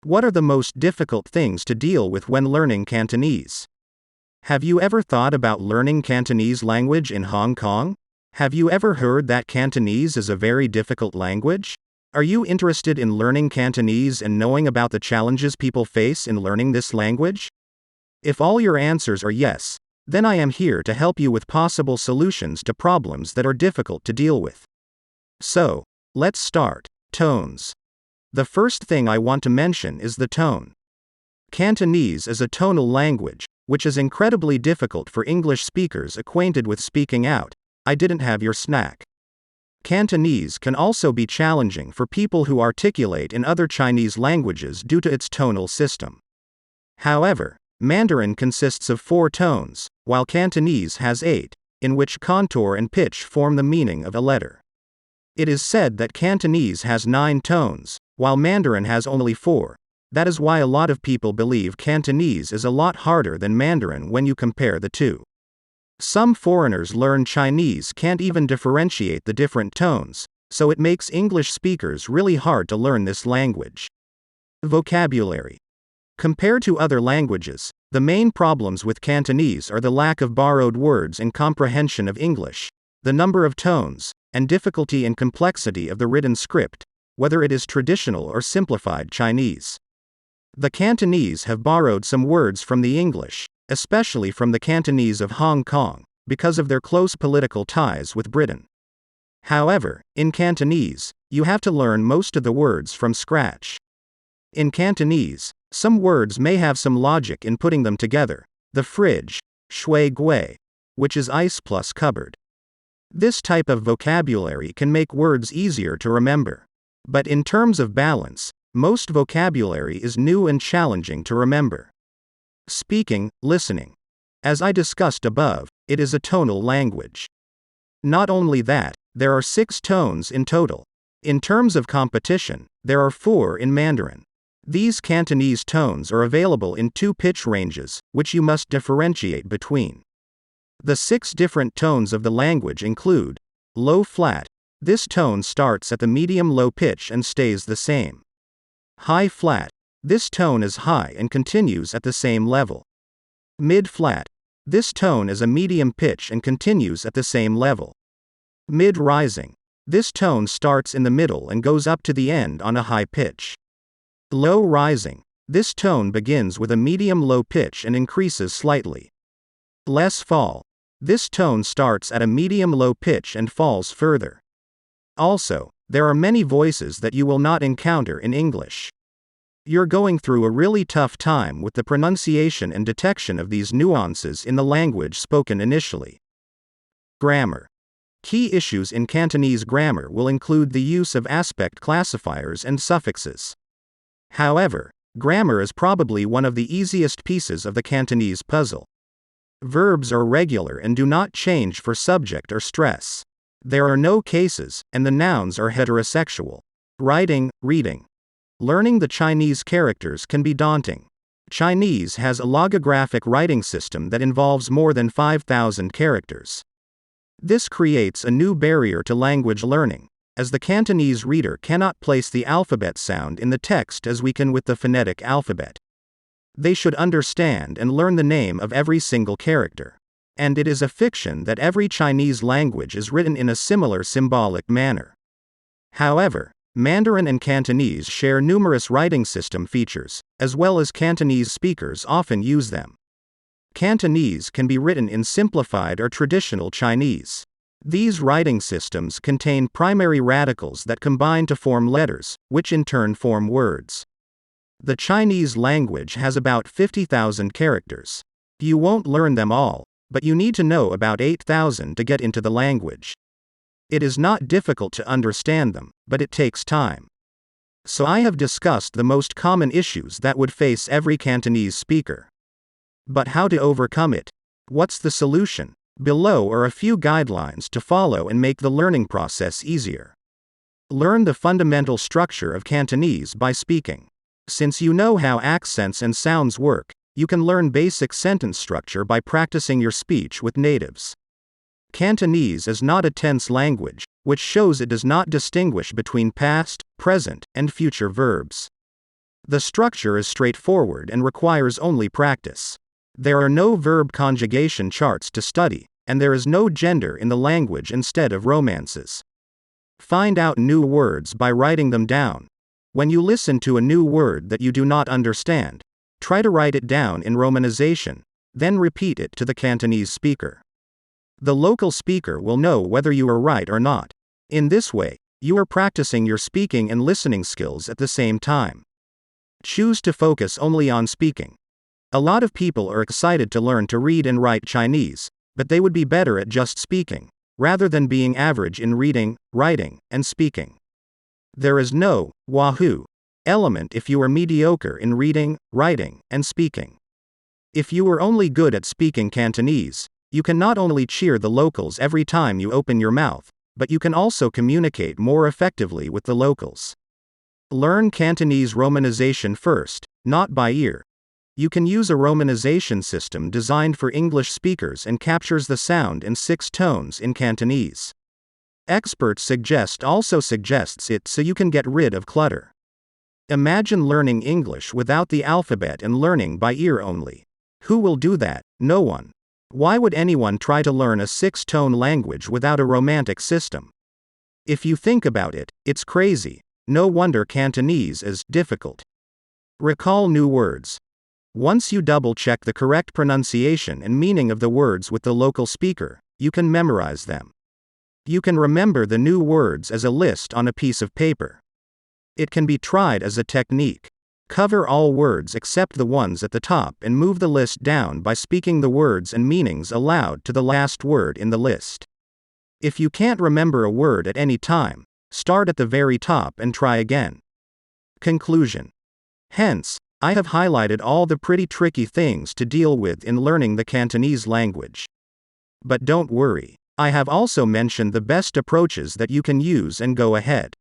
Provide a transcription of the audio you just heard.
What are the most difficult things to deal with when learning Cantonese? Have you ever thought about learning Cantonese language in Hong Kong? Have you ever heard that Cantonese is a very difficult language? Are you interested in learning Cantonese and knowing about the challenges people face in learning this language? If all your answers are yes, then I am here to help you with possible solutions to problems that are difficult to deal with. So, let's start. Tones. The first thing I want to mention is the tone. Cantonese is a tonal language, which is incredibly difficult for English speakers acquainted with speaking out, "I didn't have your snack." Cantonese can also be challenging for people who articulate in other Chinese languages due to its tonal system. However, Mandarin consists of 4 tones, while Cantonese has 8, in which contour and pitch form the meaning of a letter. It is said that Cantonese has 9 tones, while Mandarin has only 4. That is why a lot of people believe Cantonese is a lot harder than Mandarin when you compare the two. Some foreigners learn Chinese can't even differentiate the different tones, so it makes English speakers really hard to learn this language. Vocabulary. Compared to other languages, the main problems with Cantonese are the lack of borrowed words and comprehension of English, the number of tones, and difficulty and complexity of the written script, whether it is traditional or simplified Chinese. The Cantonese have borrowed some words from the English, especially from the Cantonese of Hong Kong, because of their close political ties with Britain. However, in Cantonese, you have to learn most of the words from scratch. In Cantonese, some words may have some logic in putting them together. The fridge, shui gui, which is ice plus cupboard. This type of vocabulary can make words easier to remember. But in terms of balance, most vocabulary is new and challenging to remember. Speaking, listening. As I discussed above, it is a tonal language. Not only that, there are 6 tones in total. In terms of competition, there are 4 in Mandarin. These Cantonese tones are available in 2 pitch ranges, which you must differentiate between. The 6 different tones of the language include low flat. This tone starts at the medium-low pitch and stays the same. High flat. This tone is high and continues at the same level. Mid-flat. This tone is a medium pitch and continues at the same level. Mid-rising. This tone starts in the middle and goes up to the end on a high pitch. Low-rising. This tone begins with a medium-low pitch and increases slightly. Less fall. This tone starts at a medium-low pitch and falls further. Also, there are many voices that you will not encounter in English. You're going through a really tough time with the pronunciation and detection of these nuances in the language spoken initially. Grammar. Key issues in Cantonese grammar will include the use of aspect classifiers and suffixes. However, grammar is probably one of the easiest pieces of the Cantonese puzzle. Verbs are regular and do not change for subject or stress. There are no cases, and the nouns are heterosexual. Writing, reading. Learning the Chinese characters can be daunting. Chinese has a logographic writing system that involves more than 5,000 characters. This creates a new barrier to language learning, as the Cantonese reader cannot place the alphabet sound in the text as we can with the phonetic alphabet. They should understand and learn the name of every single character. And it is a fiction that every Chinese language is written in a similar symbolic manner. However, Mandarin and Cantonese share numerous writing system features, as well as Cantonese speakers often use them. Cantonese can be written in simplified or traditional Chinese. These writing systems contain primary radicals that combine to form letters, which in turn form words. The Chinese language has about 50,000 characters. You won't learn them all, but you need to know about 8,000 to get into the language. It is not difficult to understand them, but it takes time. So I have discussed the most common issues that would face every Cantonese speaker. But how to overcome it? What's the solution? Below are a few guidelines to follow and make the learning process easier. Learn the fundamental structure of Cantonese by speaking. Since you know how accents and sounds work, you can learn basic sentence structure by practicing your speech with natives. Cantonese is not a tense language, which shows it does not distinguish between past, present, and future verbs. The structure is straightforward and requires only practice. There are no verb conjugation charts to study, and there is no gender in the language instead of romances. Find out new words by writing them down. When you listen to a new word that you do not understand, try to write it down in romanization, then repeat it to the Cantonese speaker. The local speaker will know whether you are right or not. In this way, you are practicing your speaking and listening skills at the same time. Choose to focus only on speaking. A lot of people are excited to learn to read and write Chinese, but they would be better at just speaking, rather than being average in reading, writing, and speaking. There is no wahoo element if you are mediocre in reading, writing, and speaking. If you are only good at speaking Cantonese, you can not only cheer the locals every time you open your mouth, but you can also communicate more effectively with the locals. Learn Cantonese romanization first, not by ear. You can use a romanization system designed for English speakers and captures the sound in 6 tones in Cantonese. Experts also suggests it so you can get rid of clutter. Imagine learning English without the alphabet and learning by ear only. Who will do that? No one. Why would anyone try to learn a 6-tone language without a romantic system? If you think about it, it's crazy. No wonder Cantonese is difficult. Recall new words. Once you double-check the correct pronunciation and meaning of the words with the local speaker, you can memorize them. You can remember the new words as a list on a piece of paper. It can be tried as a technique. Cover all words except the ones at the top and move the list down by speaking the words and meanings aloud to the last word in the list. If you can't remember a word at any time, start at the very top and try again. Conclusion. Hence, I have highlighted all the pretty tricky things to deal with in learning the Cantonese language. But don't worry, I have also mentioned the best approaches that you can use and go ahead.